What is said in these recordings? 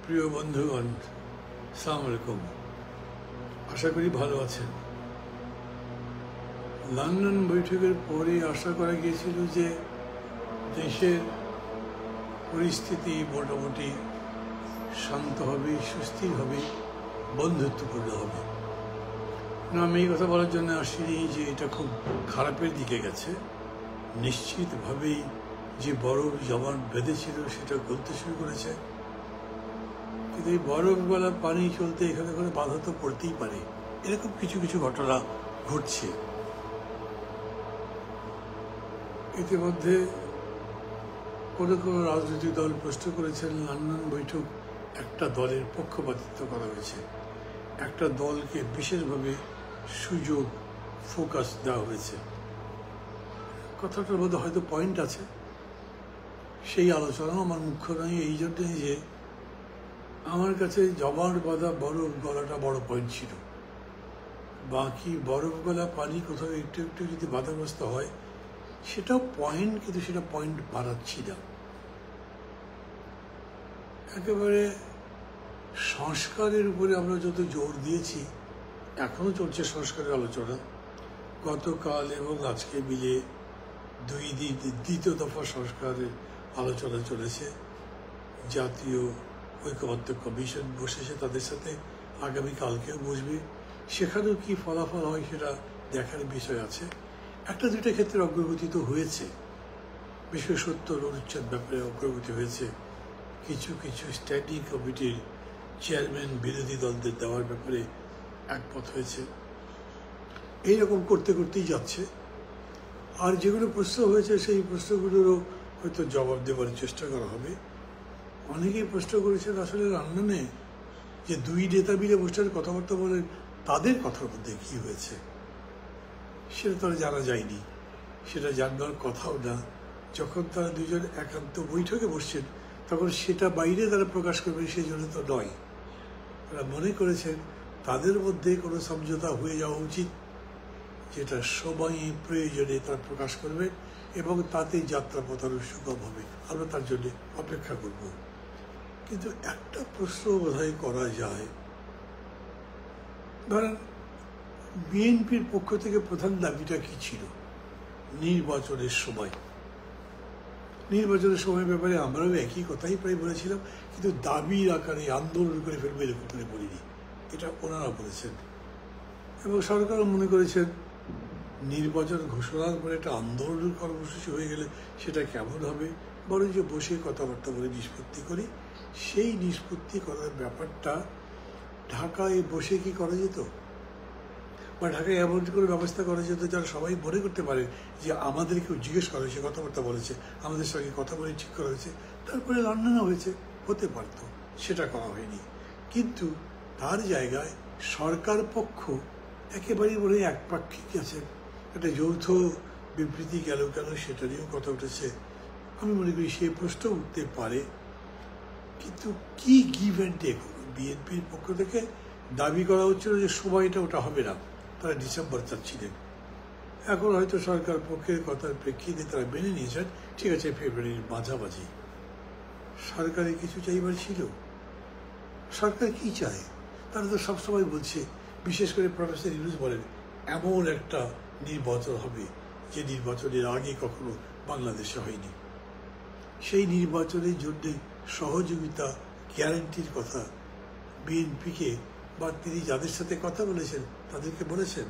প্রিয় বন্ধুগণ, আসসালামু আলাইকুম। আশা করি ভালো আছেন। লন্ডন বৈঠকের পরে আশা করা গিয়েছিল যে দেশের পরিস্থিতি মোটামুটি শান্ত হবে, সুস্থির হবে, বন্ধুত্বপূর্ণ হবে। না, আমি এই কথা বলার জন্য আসিনি যে এটা খুব খারাপের দিকে গেছে। নিশ্চিতভাবেই যে বরফ জমাট বেঁধেছিল সেটা গলতে শুরু করেছে, কিন্তু এই বরফ গলা পানি চলতে এখানে করে বাধা তো পড়তেই পারে। এরকম কিছু কিছু ঘটনা ঘটছে। ইতিমধ্যে কোনো কোনো রাজনৈতিক দল প্রশ্ন করেছেন লন্ডন বৈঠক একটা দলের পক্ষপাতিত্ব করা হয়েছে, একটা দলকে বিশেষভাবে সুযোগ, ফোকাস দেওয়া হয়েছে। কথাটার মধ্যে হয়তো পয়েন্ট আছে। সেই আলোচনা আমার মুখ্য নয়, এই জন্যই যে আমার কাছে জমাট বাঁধা বরফ গলাটা বড় পয়েন্ট ছিল। বাকি বরফ গলা পানি কোথাও একটু একটু যদি বাধাগ্রস্ত হয় সেটাও পয়েন্ট, কিন্তু সেটা পয়েন্ট বাড়াচ্ছি না। একেবারে সংস্কারের উপরে আমরা যত জোর দিয়েছি, এখনও চলছে সংস্কারের আলোচনা। গতকাল এবং আজকে মিলে দুই দিন দ্বিতীয় দফা সংস্কারের আলোচনা চলেছে। জাতীয় ঐকমত্য কমিশন বসেছে, তাদের সাথে আগামীকালকেও বসবে। সেখানেও কি ফলাফল হয় সেটা দেখার বিষয় আছে। একটা দুইটা ক্ষেত্রে অগ্রগতি তো হয়েছে, বিশেষ 70 অনুচ্ছেদ ব্যাপারে অগ্রগতি হয়েছে। কিছু কিছু স্ট্যান্ডিং কমিটির চেয়ারম্যান বিরোধী দলদের দেওয়ার ব্যাপারে একমত হয়েছে। এইরকম করতে করতেই যাচ্ছে। আর যেগুলো প্রশ্ন হয়েছে সেই প্রশ্নগুলোরও হয়তো জবাব দেওয়ার চেষ্টা করা হবে। অনেকেই প্রশ্ন করেছেন আসলে লন্ডনে যে দুই নেতা মিলে বসে কথাবার্তা বলেন, তাদের কথার মধ্যে কি হয়েছে সেটা তারা জানা যায়নি, সেটা জানবার কথাও না। যখন তারা দুজন একান্ত বৈঠকে বসছেন তখন সেটা বাইরে তারা প্রকাশ করবে, সেই জন্য তো নয়। তারা মনে করেছেন তাদের মধ্যে কোনো সমঝোতা হয়ে যাওয়া উচিত, যেটা সময় প্রয়োজনে তারা প্রকাশ করবে এবং তাতে যাত্রাপথ আরও সুগম হবে। আমরা তার জন্য অপেক্ষা করব। কিন্তু একটা প্রশ্ন বোধহয় করা যায়, ধরেন বিএনপির পক্ষ থেকে প্রধান দাবিটা কি ছিল নির্বাচনের সময়? নির্বাচনের সময় ব্যাপারে আমরাও একই কথাই প্রায় বলেছিলাম, কিন্তু দাবির আকারে আন্দোলন করে ফেলবে এরকম করে বলিনি। এটা ওনারা বলেছেন এবং সরকারও মনে করেছেন নির্বাচন ঘোষণার পরে একটা আন্দোলন কর্মসূচি হয়ে গেলে সেটা কেমন হবে, বরঞ্চ বসে কথাবার্তা বলে নিষ্পত্তি করি। সেই নিষ্পত্তি করার ব্যাপারটা ঢাকায় বসে কি করা যেত, বা ঢাকায় এমন কোনো ব্যবস্থা করা যেত যারা সবাই মনে করতে পারে যে আমাদেরকেও জিজ্ঞেস করা হয়েছে, কথাবার্তা বলেছে, আমাদের সঙ্গে কথা বলে ঠিক করা হয়েছে, তারপরে লন্ডনে হয়েছে, হতে পারত। সেটা করা হয়নি। কিন্তু তার জায়গায় সরকার পক্ষ একেবারেই মনে হয় একপাক্ষিক আছে। একটা যৌথ বিবৃতি গেল কেন সেটা নিয়েও কথা উঠেছে। আমি মনে করি সেই প্রশ্ন উঠতে পারে, কিন্তু কি গিভ অ্যান্ড টেক? বিএনপির পক্ষ থেকে দাবি করা হচ্ছিল যে সময়টা ওটা হবে না, তারা ডিসেম্বর চাচ্ছিলেন। এখন হয়তো সরকার পক্ষের কথার প্রেক্ষিতে তারা মেনে নিয়েছেন, ঠিক আছে ফেব্রুয়ারির মাঝামাঝি। সরকারের কিছু চাইবার ছিল। সরকার কি চায়? তারা তো সবসময় বলছে, বিশেষ করে প্রফেসর ইউনূস বলেন এমন একটা নির্বাচন হবে যে নির্বাচনের আগে কখনো বাংলাদেশে হয়নি। সেই নির্বাচনের জন্যে সহযোগিতা, গ্যারান্টির কথা বিএনপিকে বা তিনি যাদের সাথে কথা বলেছেন তাদেরকে বলেছেন?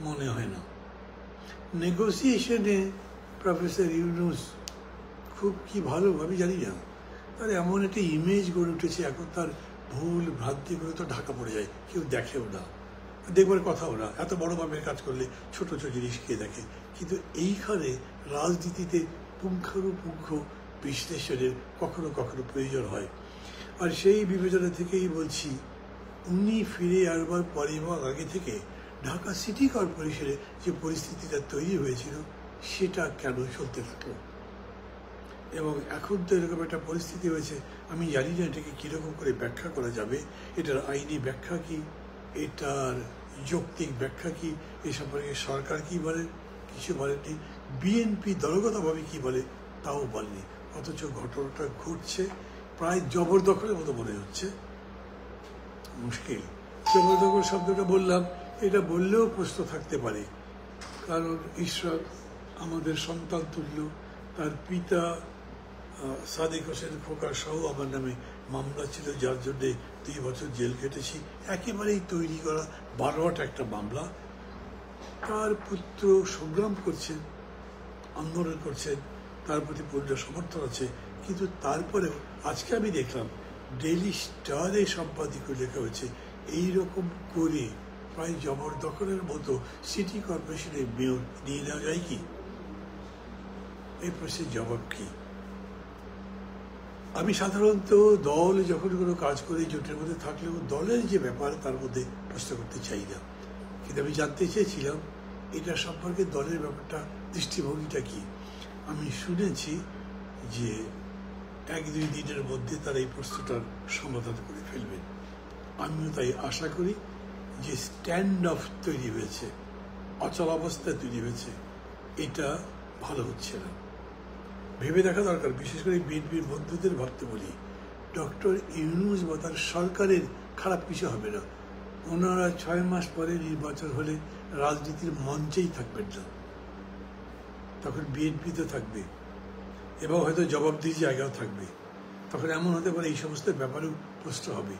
মনে হয় না। নেগোসিয়েশনে প্রফেসর ইউনূস খুব কি ভালো আমি জানি না, তার এমন একটা ইমেজ গড়ে উঠেছে, এখন তার ভুল ভ্রান্তিগুলো তো ঢাকা পড়ে যায়, কেউ দেখেও না, দেখবার কথাও না। এত বড় মাপের কাজ করলে ছোট ছোট জিনিস কে দেখে? কিন্তু এইখানে রাজনীতিতে পুঙ্খানুপুঙ্খ বিশ্লেষণের কখনো কখনো প্রয়োজন হয়। আর সেই বিবেচনা থেকেই বলছি, উনি ফিরে আসবার পরে এবং আগে থেকে ঢাকা সিটি কর্পোরেশনে যে পরিস্থিতিটা তৈরি হয়েছিল সেটা কেন চলতে থাকলো? এবং এখন তো এরকম একটা পরিস্থিতি হয়েছে, আমি জানি না এটাকে কীরকম করে ব্যাখ্যা করা যাবে। এটার আইনি ব্যাখ্যা কি, এটার যৌক্তিক ব্যাখ্যা কি, এ সম্পর্কে সরকার কি বলে? কিছু বলেনি। বিএনপি দলগতভাবে কি বলে তাও বলেনি। অথচ ঘটনাটা ঘটছে প্রায় জবরদখলের মতো মনে হচ্ছে। মুশকিল। জবরদখল শব্দটা বললাম, এটা বললেও প্রশ্ন থাকতে পারে, কারণ ঈশ্বর আমাদের সন্তান তুল্য। তার পিতা সাদেক হোসেন খোকা সহ আমার নামে মামলা ছিল, যার জন্যে 2 বছর জেল কেটেছি। একেবারেই তৈরি করা 12টা একটা মামলা। তার পুত্র সংগ্রাম করছেন, আন্দোলন করছেন, তার প্রতি পূর্ণ সমর্থন আছে। কিন্তু তারপরেও আজকে আমি দেখলাম ডেইলি স্টারে সম্পাদকীয় লেখা হয়েছে, এইরকম করে প্রায় জবরদখলের মতো সিটি কর্পোরেশনের মেয়র নিয়ে নেওয়া যায় কি? এই প্রশ্নের জবাব কি? আমি সাধারণত দল যখন কোনো কাজ করে জোটের মধ্যে থাকলেও দলের যে ব্যাপার তার মধ্যে প্রশ্ন করতে চাই না, কিন্তু আমি জানতে চেয়েছিলাম এটা সম্পর্কে দলের ব্যাপারটা, দৃষ্টিভঙ্গিটা কি। আমি শুনেছি যে 1-2 দিনের মধ্যে তারা এই প্রশ্নটার সমাধান করে ফেলবেন। আমিও তাই আশা করি যে স্ট্যান্ড অফ তৈরি হয়েছে, অচলাবস্থা তৈরি হয়েছে, এটা ভালো হচ্ছে না। ভেবে দেখা দরকার, বিশেষ করে বিএনপির বন্ধুদের ভাবতে বলি, ডক্টর ইউনূস বা তার সরকারের খারাপ কিছু হবে না। ওনারা 6 মাস পরে নির্বাচন হলে রাজনীতির মঞ্চেই থাকবেন না, তখন বিএনপিতে থাকবে এবং হয়তো জবাবদিহি জায়গাও থাকবে। তখন এমন হতে পারে এই সমস্ত ব্যাপারেও প্রশ্ন হবে।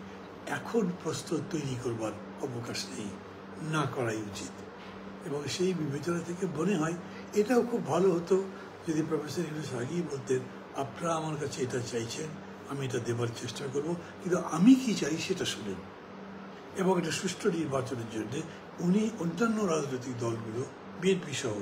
এখন প্রশ্ন তৈরি করবার অবকাশ নেই, না করাই উচিত। এবং সেই বিবেচনা থেকে মনে হয় এটাও খুব ভালো হতো যদি প্রফেসর ইউনূস আগেই বলতেন, আপনারা আমার কাছে এটা চাইছেন, আমি এটা দেবার চেষ্টা করব, কিন্তু আমি কি চাই সেটা শুনেন। এবং এটা সুষ্ঠু নির্বাচনের জন্য উনি অন্যান্য রাজনৈতিক দলগুলো, বিএনপি সহ,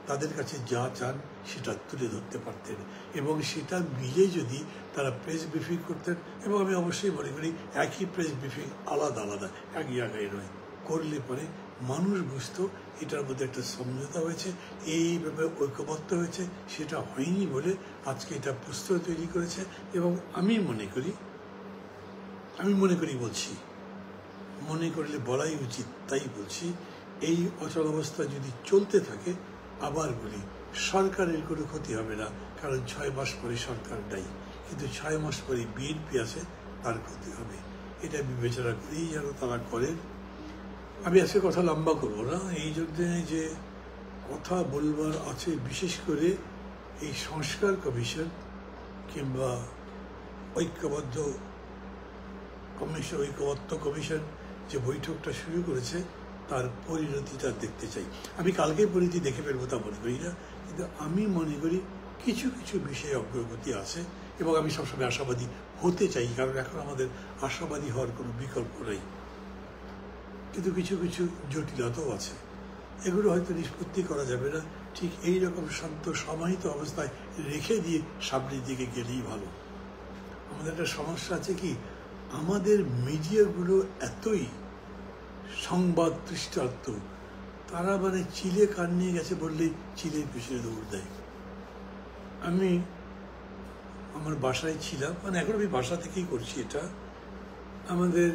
তাদের কাছে যা চান সেটা তুলে ধরতে পারতেন এবং সেটা মিলে যদি তারা প্রেস ব্রিফিং করতেন, এবং আমি অবশ্যই মনে করি একই প্রেস ব্রিফিং আলাদা আলাদা এক জায়গায় নয়, করলে পরে মানুষ বুঝতো এটার মধ্যে একটা সমঝোতা হয়েছে, এই ব্যাপারে ঐক্যবদ্ধ হয়েছে। সেটা হয়নি বলে আজকে এটা প্রশ্রয় তৈরি করেছে। এবং আমি মনে করি বলছি, মনে করলে বলাই উচিত, তাই বলছি, এই অচলাবস্থা যদি চলতে থাকে, আবার বলি, সরকারের কোনো ক্ষতি হবে না, কারণ 6 মাস পরে সরকার নাই, কিন্তু 6 মাস পরে বিএনপি আছে, তার ক্ষতি হবে। এটা বিবেচনা করেই যেন তারা করেন। আমি আজকে কথা লম্বা করব না, এই জন্যে যে কথা বলবার আছে, বিশেষ করে এই সংস্কার কমিশন কিংবা ঐক্যবদ্ধ কমিশন যে বৈঠকটা শুরু করেছে, তার পরিণতিটা দেখতে চাই। আমি কালকে পরিণতি দেখে ফেলবো তা মনে করি না, কিন্তু আমি মনে করি কিছু কিছু বিষয়ে অগ্রগতি আছে এবং আমি সবসময় আশাবাদী হতে চাই, কারণ এখন আমাদের আশাবাদী হওয়ার কোনো বিকল্প নেই। কিন্তু কিছু কিছু জটিলতাও আছে, এগুলো হয়তো নিষ্পত্তি করা যাবে না। ঠিক এই রকম শান্ত সমাহিত অবস্থায় রেখে দিয়ে সামনের দিকে গেলেই ভালো। আমাদের একটা সমস্যা আছে কি, আমাদের মিডিয়াগুলো এতই সংবাদ তৃষ্ণার্ত, তারা মানে চিলে কান নিয়ে গেছে বললেই চিলের পিছনে দৌড় দেয়। আমি আমার বাসায় ছিলাম, মানে এখন আমি বাসা থেকেই করছি এটা। আমাদের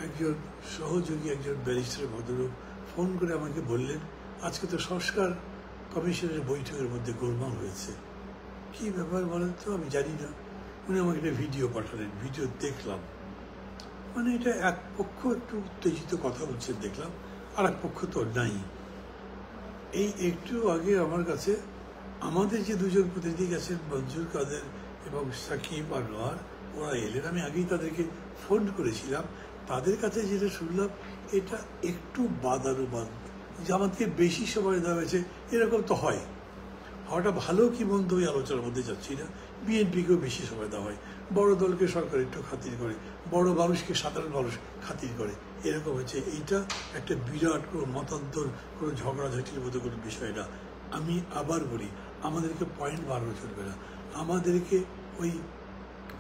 একজন সহযোগী, একজন ব্যারিস্টার ভদ্রলোক ফোন করে আমাকে বললেন, আজকে তো সংস্কার কমিশনের বৈঠকের মধ্যে গোলমাল হয়েছে। কি ব্যাপার বলেন তো? আমি জানি না। উনি আমাকে একটা ভিডিও পাঠালেন, ভিডিও দেখলাম। মানে এটা এক পক্ষ একটু উত্তেজিত কথা বলছেন দেখলাম, আর এক পক্ষ তো নাই। এই একটু আগে আমার কাছে আমাদের যে 2 জন প্রতিনিধি গেছেন, মঞ্জুর কাদের এবং সাকিব আনোয়ার, ওরা এলেন। আমি আগেই তাদেরকে ফোন করেছিলাম। তাদের কাছে যেটা শুনলাম, এটা একটু বাদানুবাদ, যে আমাদেরকে বেশি সময় দেওয়া হয়েছে। এরকম তো হয়, হওয়াটা ভালো কি মন্দ ওই আলোচনার মধ্যে যাচ্ছি না। বিএনপিকেও বেশি সময় দেওয়া হয়, বড় দলকে সরকার একটু খাতির করে, বড় মানুষকে সাধারণ মানুষ খাতির করে, এরকম হচ্ছে। এইটা একটা বিরাট কোনো মতান্তর, কোনো ঝগড়াঝাটির মতো কোনো বিষয় না। আমি আবার বলি, আমাদেরকে পয়েন্ট বাড়ানো চলবে না, আমাদেরকে ওই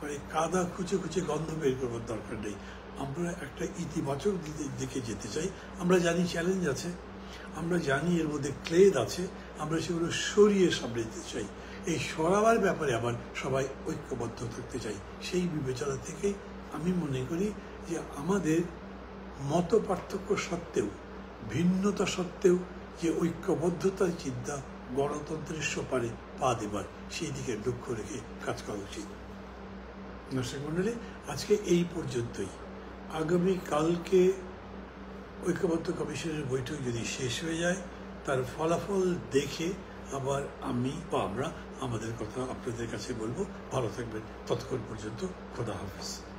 মানে কাদা খুঁচে খুঁচে গন্ধ বের করবার দরকার নেই। আমরা একটা ইতিবাচক দিকে যেতে চাই। আমরা জানি চ্যালেঞ্জ আছে, আমরা জানি এর মধ্যে ক্লেদ আছে, আমরা সেগুলো সরিয়ে সামনে যেতে চাই। এই সরাবার ব্যাপারে আবার সবাই ঐক্যবদ্ধ থাকতে চাই। সেই বিবেচনা থেকেই আমি মনে করি যে আমাদের মত পার্থক্য সত্ত্বেও, ভিন্নতা সত্ত্বেও, যে ঐক্যবদ্ধতার চিন্তা গণতন্ত্রের সোপারে পা দেবার, সেই দিকে লক্ষ্য রেখে কাজ করা উচিত। দর্শক মণ্ডলী, আজকে এই পর্যন্তই। আগামীকালকে ঐক্যবদ্ধ কমিশনের বৈঠক যদি শেষ হয়ে যায়, তার ফলাফল দেখে আবার আমি বা আমরা আমাদের কথা আপনাদের কাছে বলবো। ভালো থাকবেন, ততক্ষণ পর্যন্ত খোদা হাফেজ।